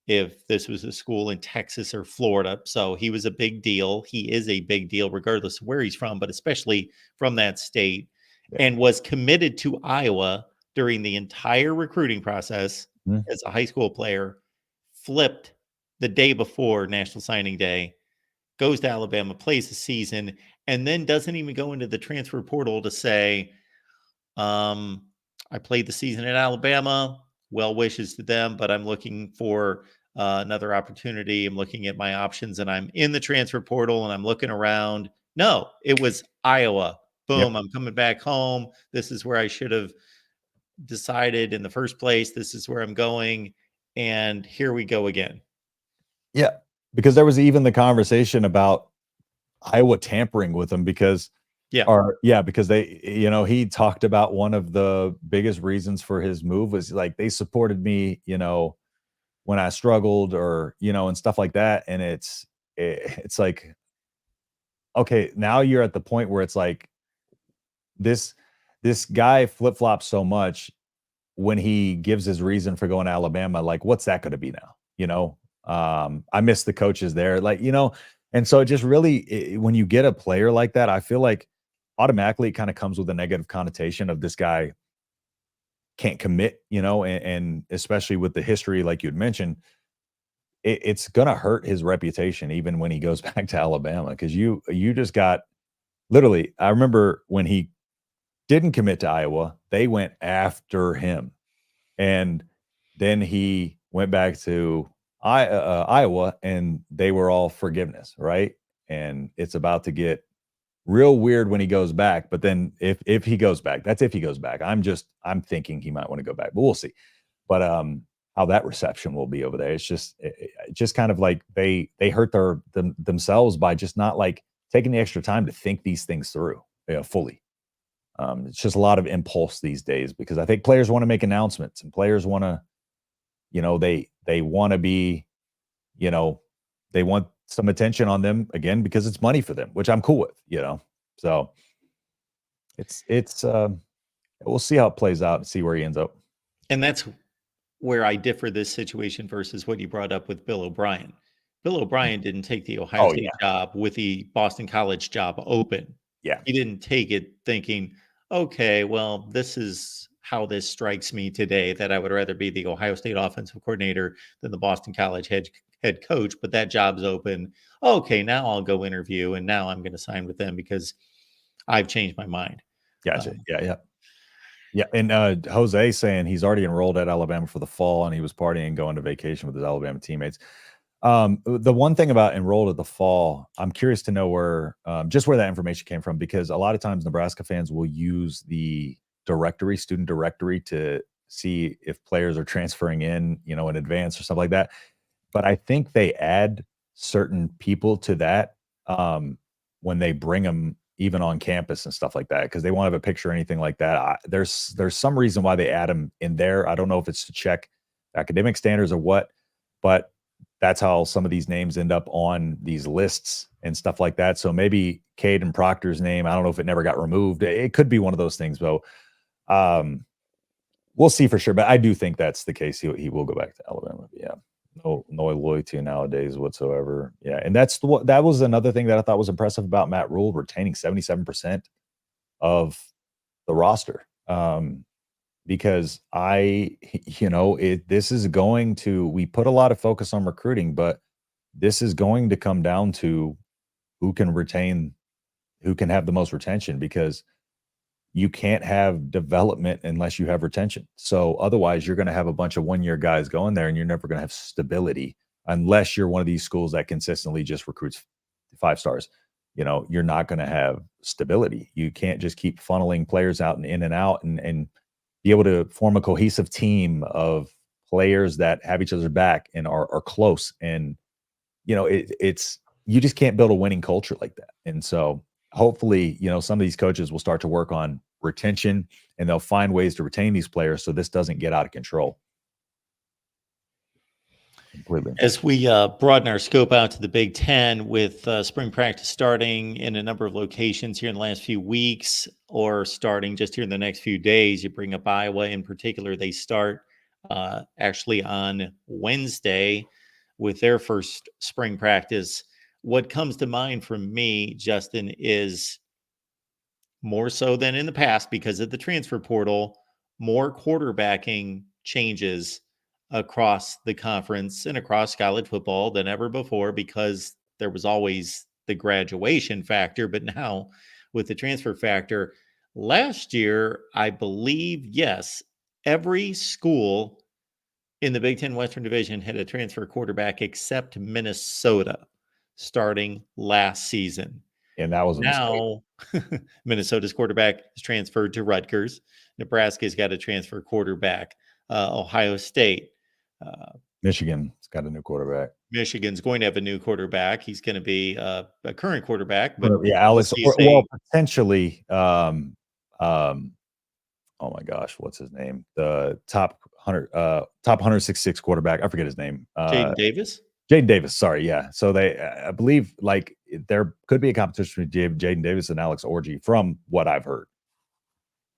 if this was a school in Texas or Florida. So he was a big deal. He is a big deal, regardless of where he's from, but especially from that state, and was committed to Iowa during the entire recruiting process as a high school player, flipped the day before National Signing Day goes to Alabama, plays the season, and then doesn't even go into the transfer portal to say, I played the season at Alabama. Well wishes to them, but I'm looking for another opportunity. I'm looking at my options, and I'm in the transfer portal, and I'm looking around. No, it was Iowa. Boom, I'm coming back home. This is where I should have decided in the first place. This is where I'm going. And here we go again. Yeah, because there was even the conversation about Iowa tampering with him because because they, he talked about one of the biggest reasons for his move was like they supported me, when I struggled or, and stuff like that. And it's like, okay, now you're at the point where it's like this guy flip-flops so much when he gives his reason for going to Alabama, like what's that going to be now? I miss the coaches there, and so it just really, when you get a player like that, I feel like automatically it kind of comes with a negative connotation of this guy can't commit, and especially with the history, like you'd mentioned, it's going to hurt his reputation even when he goes back to Alabama because you just got literally. I remember when he didn't commit to Iowa, they went after him, and then he went back to Iowa, and they were all forgiveness, right? And it's about to get real weird when he goes back. But then if he goes back, that's if he goes back. I'm thinking he might want to go back, but we'll see. But how that reception will be over there, it's just kind of like they hurt themselves by just not like taking the extra time to think these things through fully. It's just a lot of impulse these days because I think players want to make announcements and players want to, they want to be, they want some attention on them again because it's money for them, which I'm cool with, so it's we'll see how it plays out and see where he ends up. And that's where I differ this situation versus what you brought up with Bill O'Brien. Bill O'Brien didn't take the Ohio State job with the Boston College job open. Yeah. He didn't take it thinking, okay, well, this is how this strikes me today, that I would rather be the Ohio State offensive coordinator than the Boston College head coach, but that job's open. Okay, now I'll go interview, and now I'm going to sign with them because I've changed my mind. Gotcha. Yeah. And Jose saying he's already enrolled at Alabama for the fall and he was partying, going to vacation with his Alabama teammates. The one thing about enrolled at the fall, I'm curious to know where that information came from, because a lot of times Nebraska fans will use the student directory to see if players are transferring in advance or stuff like that. But I think they add certain people to that when they bring them even on campus and stuff like that, because they won't have a picture or anything like that. There's some reason why they add them in there. I don't know if it's to check academic standards or what, but that's how some of these names end up on these lists and stuff like that. So maybe Kadyn Proctor's name, I don't know if it never got removed. It could be one of those things, though. We'll see for sure, but I do think that's the case. He will go back to Alabama. Yeah. No loyalty nowadays whatsoever. Yeah. And that was another thing that I thought was impressive about Matt Rhule, retaining 77% of the roster. Because this is going to, we put a lot of focus on recruiting, but this is going to come down to who can have the most retention, because you can't have development unless you have retention. So otherwise you're going to have a bunch of 1-year guys going there and you're never going to have stability unless you're one of these schools that consistently just recruits 5 stars. You're not going to have stability. You can't just keep funneling players out and in and out and be able to form a cohesive team of players that have each other's back and are close. And, you just can't build a winning culture like that. And so hopefully, some of these coaches will start to work on retention and they'll find ways to retain these players so this doesn't get out of control. Completely. As we broaden our scope out to the Big Ten with spring practice starting in a number of locations here in the last few weeks, or starting just here in the next few days, you bring up Iowa in particular. They start actually on Wednesday with their first spring practice. What comes to mind for me, Justin, is more so than in the past, because of the transfer portal, more quarterbacking changes across the conference and across college football than ever before, because there was always the graduation factor, but now with the transfer factor, last year, I believe, yes, every school in the Big Ten Western Division had a transfer quarterback except Minnesota starting last season. And that was a mistake. Now, Minnesota's quarterback is transferred to Rutgers. Nebraska's got a transfer quarterback. Ohio State. Michigan's got a new quarterback. Michigan's going to have a new quarterback. He's going to be a current quarterback, but Yeah, we'll Alex, see. well, potentially, oh my gosh, what's his name? The top 166 quarterback. I forget his name. Jaden Davis. Jaden Davis. Sorry, yeah. So I believe, like, there could be a competition between Jaden Davis and Alex Orji, from what I've heard.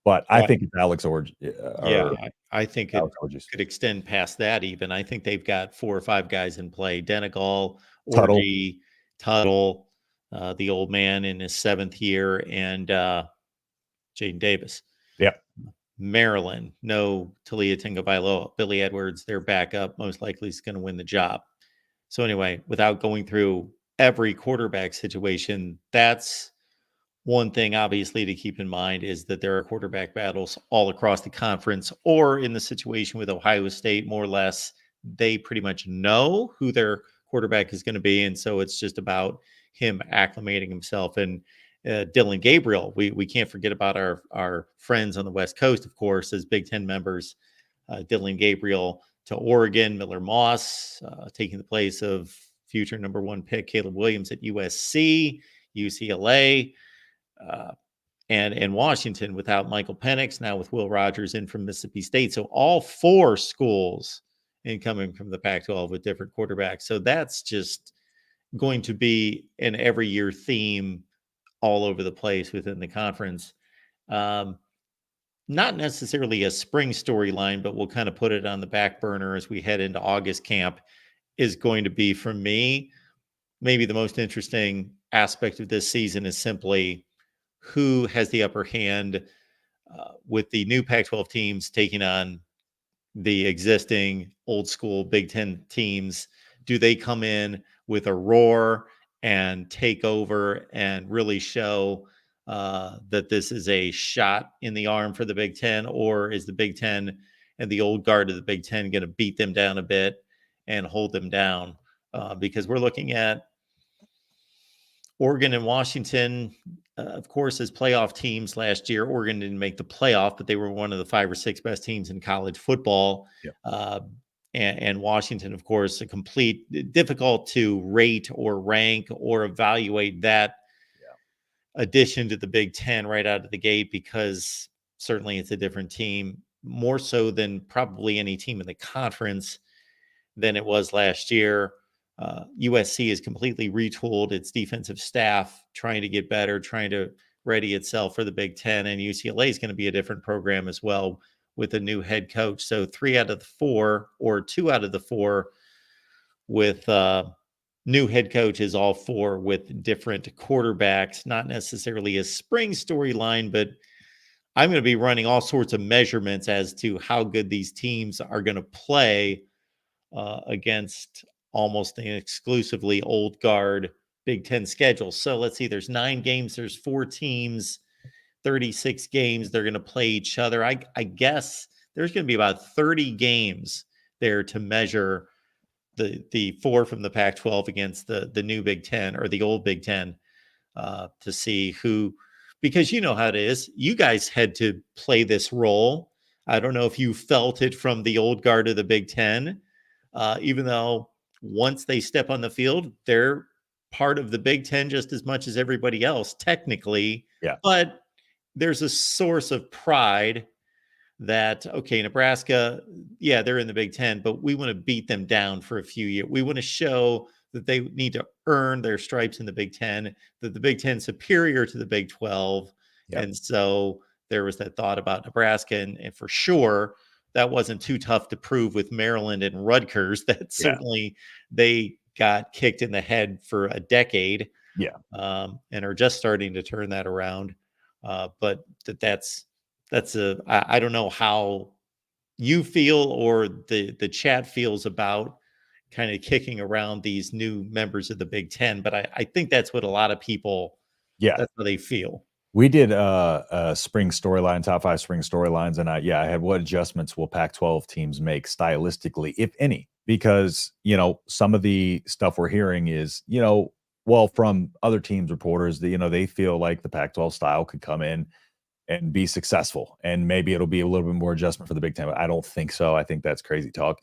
But I think it's Alex Orji. Yeah, I think it Orji's. could extend past that even. I think they've got 4 or 5 guys in play. Denegal, Tuttle. Orji, Tuttle, the old man in his 7th year, and Jaden Davis. Yeah. Maryland, no Talia Tagovailoa. Billy Edwards, their backup, most likely is going to win the job. So anyway, without going through every quarterback situation, that's one thing, obviously, to keep in mind is that there are quarterback battles all across the conference, or in the situation with Ohio State, more or less, they pretty much know who their quarterback is going to be. And so it's just about him acclimating himself. And Dylan Gabriel, we can't forget about our friends on the West Coast, of course, as Big Ten members. Dylan Gabriel to Oregon, Miller Moss taking the place of future number 1 pick Caleb Williams at USC, UCLA. And Washington without Michael Penix, now with Will Rogers in from Mississippi State. So all 4 schools incoming from the Pac-12 with different quarterbacks. So that's just going to be an every year theme all over the place within the conference. Not necessarily a spring storyline, but we'll kind of put it on the back burner as we head into August camp, is going to be, for me, maybe the most interesting aspect of this season is simply who has the upper hand with the new Pac-12 teams taking on the existing old school Big Ten teams. Do they come in with a roar and take over and really show that this is a shot in the arm for the Big Ten, or is the Big Ten and the old guard of the Big Ten going to beat them down a bit and hold them down? Because we're looking at Oregon and Washington, of course, as playoff teams last year. Oregon didn't make the playoff, but they were one of the 5 or 6 best teams in college football. Yeah. And Washington, of course, difficult to rate or rank or evaluate that addition to the Big Ten right out of the gate, because certainly it's a different team, more so than probably any team in the conference than it was last year. USC is completely retooled its defensive staff, trying to get better, trying to ready itself for the Big Ten. And UCLA is going to be a different program as well, with a new head coach. So 3 out of the 4, or 2 out of the 4 with new head coaches, all 4 with different quarterbacks. Not necessarily a spring storyline, but I'm going to be running all sorts of measurements as to how good these teams are going to play against almost an exclusively old guard Big Ten schedule. So let's see, there's 9 games, there's 4 teams, 36 games. They're going to play each other. I guess there's going to be about 30 games there to measure the 4 from the Pac-12 against the new Big Ten, or the old Big Ten, to see who, because you know how it is. You guys had to play this role. I don't know if you felt it from the old guard of the Big Ten, even though once they step on the field, they're part of the Big Ten just as much as everybody else, technically. Yeah. But there's a source of pride that, okay, Nebraska, yeah, they're in the Big Ten, but we want to beat them down for a few years. We want to show that they need to earn their stripes in the Big Ten, that the Big Ten is superior to the Big 12. Yep. And so there was that thought about Nebraska, and for sure, that wasn't too tough to prove with Maryland and Rutgers. That certainly they got kicked in the head for a decade. Yeah. And are just starting to turn that around. But that's I don't know how you feel or the chat feels about kind of kicking around these new members of the Big Ten. But I think that's what a lot of people, that's how they feel. We did a spring storyline, top 5 spring storylines, and I had what adjustments will Pac-12 teams make stylistically, if any, because some of the stuff we're hearing is well, from other teams reporters that they feel like the Pac-12 style could come in and be successful, and maybe it'll be a little bit more adjustment for the Big Ten. But I don't think so. I think that's crazy talk.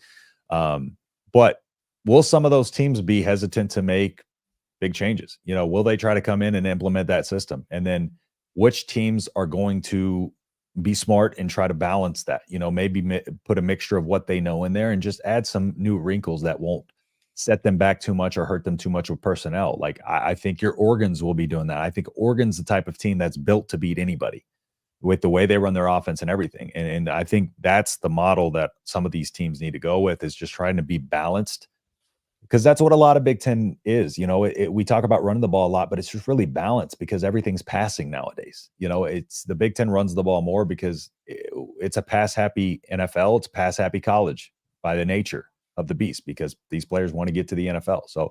But will some of those teams be hesitant to make big changes? Will they try to come in and implement that system? And then which teams are going to be smart and try to balance that? Maybe put a mixture of what they know in there and just add some new wrinkles that won't set them back too much or hurt them too much with personnel. Like I think your Oregon's will be doing that. I think Oregon's the type of team that's built to beat anybody with the way they run their offense and everything. And I think that's the model that some of these teams need to go with, is just trying to be balanced, because that's what a lot of Big Ten is. We talk about running the ball a lot, but it's just really balanced because everything's passing nowadays. It's the Big Ten runs the ball more because it's a pass happy NFL. It's pass happy college by the nature of the beast, because these players want to get to the NFL. So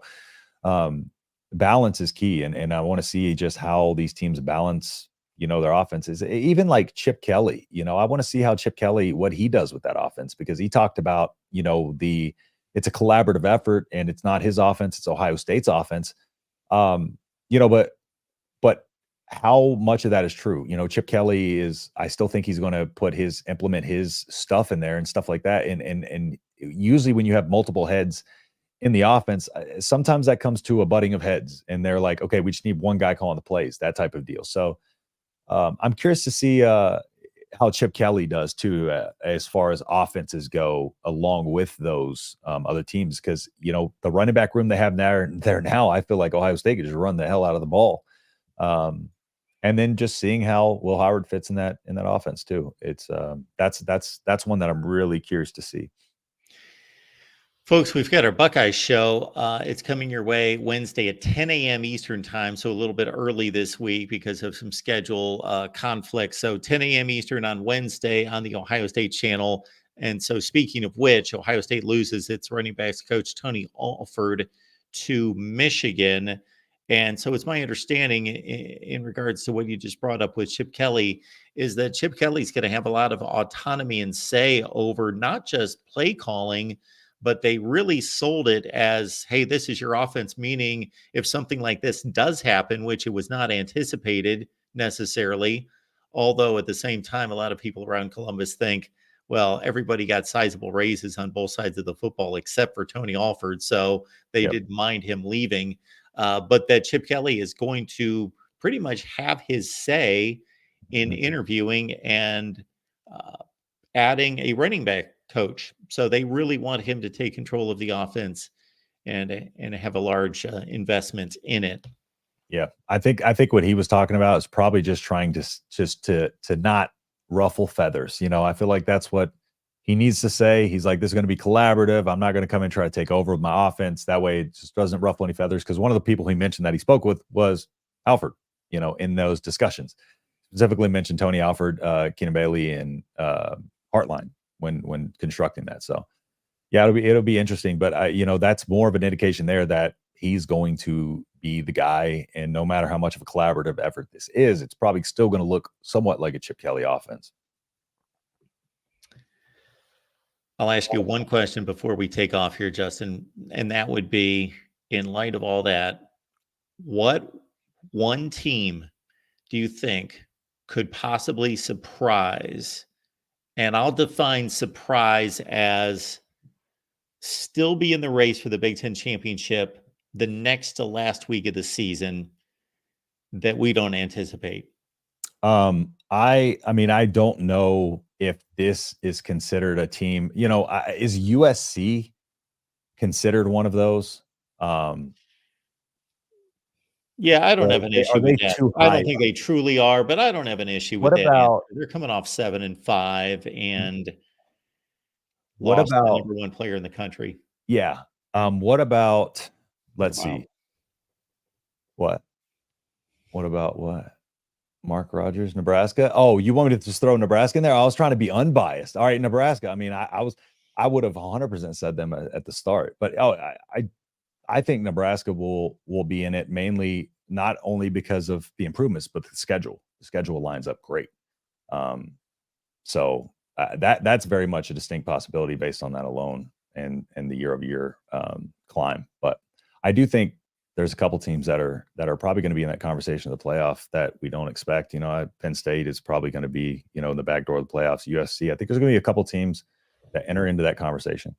balance is key. And I want to see just how these teams balance, their offenses. Even like Chip Kelly, I want to see how Chip Kelly, what he does with that offense, because he talked about, it's a collaborative effort and it's not his offense, it's Ohio State's offense. But how much of that is true? Chip Kelly I still think he's going to implement his stuff in there and stuff like that. And usually when you have multiple heads in the offense, sometimes that comes to a butting of heads and they're like, okay, we just need one guy calling the plays, that type of deal. So I'm curious to see how Chip Kelly does too, as far as offenses go, along with those other teams, because the running back room they have there now, I feel like Ohio State could just run the hell out of the ball, and then just seeing how Will Howard fits in that offense too. It's that's one that I'm really curious to see. Folks, we've got our Buckeye show. It's coming your way Wednesday at 10 a.m. Eastern time, so a little bit early this week because of some schedule conflicts. So 10 a.m. Eastern on Wednesday on the Ohio State channel. And so speaking of which, Ohio State loses its running backs coach, Tony Alford, to Michigan. And so it's my understanding in regards to what you just brought up with Chip Kelly, is that Chip Kelly's going to have a lot of autonomy and say over not just play calling, but they really sold it as, hey, this is your offense, meaning if something like this does happen, which it was not anticipated necessarily, although at the same time, a lot of people around Columbus think, well, everybody got sizable raises on both sides of the football except for Tony Alford, so they didn't mind him leaving. But that Chip Kelly is going to pretty much have his say in interviewing and adding a running back coach. So they really want him to take control of the offense and have a large investment in it. Yeah, I think what he was talking about is probably just trying to not ruffle feathers. I feel like that's what he needs to say. He's like, this is going to be collaborative. I'm not going to come and try to take over with my offense. That way it just doesn't ruffle any feathers. Because one of the people he mentioned that he spoke with was Alford, in those discussions. Specifically mentioned Tony Alford, Keenan Bailey, and Hartline when constructing that. So yeah, it'll be interesting, but that's more of an indication there that he's going to be the guy, and no matter how much of a collaborative effort this is, it's probably still going to look somewhat like a Chip Kelly offense. I'll ask you one question before we take off here, Justin, and that would be, in light of all that, what one team do you think could possibly surprise? And I'll define surprise as still be in the race for the Big Ten championship the next to last week of the season that we don't anticipate. I mean, I don't know if this is considered a team, is USC considered one of those? Yeah, I don't have an issue with that. I don't think up? they truly are, but I don't have an issue with What that. about They're coming off 7-5 and what lost the about number one player in the country. yeah? What about let's see. What about what? Mark Rogers, Nebraska. Oh, you want me to just throw Nebraska in there? I was trying to be unbiased. All right, Nebraska. I mean, I was I would have 100% said them at the start, but I think Nebraska will be in it mainly not only because of the improvements, but the schedule. The schedule lines up great. So that's very much a distinct possibility based on that alone and the year-over-year climb. But I do think there's a couple teams that are probably going to be in that conversation of the playoff that we don't expect. Penn State is probably going to be, in the back door of the playoffs. USC, I think there's going to be a couple teams that enter into that conversation.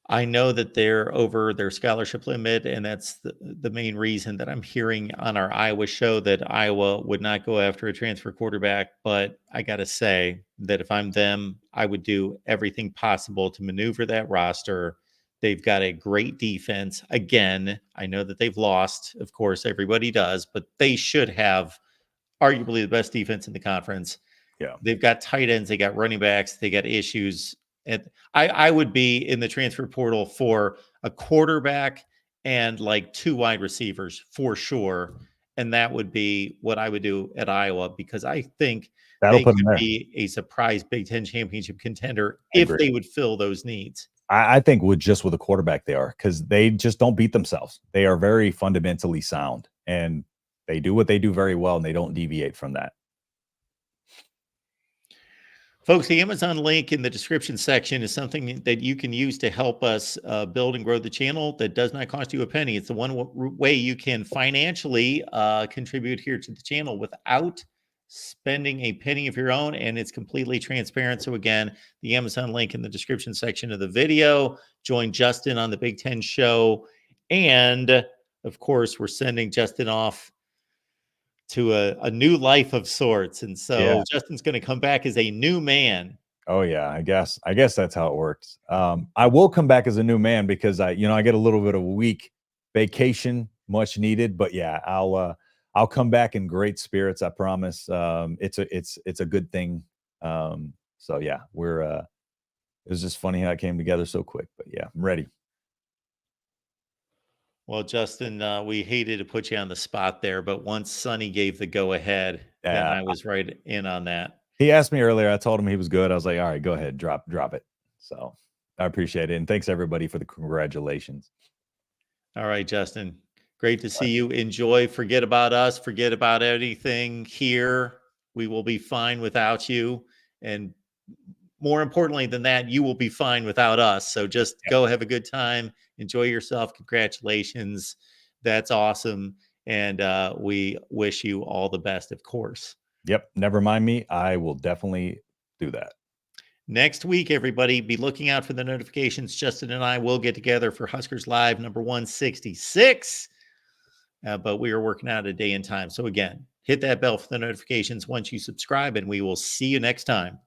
I know that they're over their scholarship limit, and that's the main reason that I'm hearing on our Iowa show that Iowa would not go after a transfer quarterback. But I got to say that if I'm them, I would do everything possible to maneuver that roster. They've got a great defense. Again, I know that they've lost. Of course, everybody does, but they should have arguably the best defense in the conference. Yeah. They've got tight ends. They got running backs. They got issues. And I would be in the transfer portal for a quarterback and like 2 wide receivers for sure. And that would be what I would do at Iowa, because I think That'll they put them could there. be a surprise Big Ten championship contender if they would fill those needs. I think with a quarterback they are, because they just don't beat themselves. They are very fundamentally sound, and they do what they do very well, and they don't deviate from that. Folks, the Amazon link in the description section is something that you can use to help us build and grow the channel. That does not cost you a penny. It's the one way you can financially contribute here to the channel without spending a penny of your own, and it's completely transparent. So again, the Amazon link in the description section of the video. Join Justin on the Big Ten show. And of course, we're sending Justin off to a new life of sorts. And so Justin's going to come back as a new man. Oh yeah, I guess that's how it works. I will come back as a new man because I get a little bit of a week vacation, much needed. But yeah, I'll come back in great spirits. I promise. It's a good thing. So yeah, it was just funny how it came together so quick. But yeah, I'm ready. Well, Justin, we hated to put you on the spot there, but once Sonny gave the go ahead, then I was right in on that. He asked me earlier. I told him he was good. I was like, all right, go ahead, drop it. So I appreciate it. And thanks everybody for the congratulations. All right, Justin. Great to see you. Enjoy. Forget about us. Forget about anything here. We will be fine without you. And more importantly than that, you will be fine without us. So just go have a good time. Enjoy yourself. Congratulations. That's awesome. And we wish you all the best, of course. Yep. Never mind me. I will definitely do that. Next week, everybody, be looking out for the notifications. Justin and I will get together for Huskers Live number 166. But we are working out a day and time. So again, hit that bell for the notifications once you subscribe, and we will see you next time.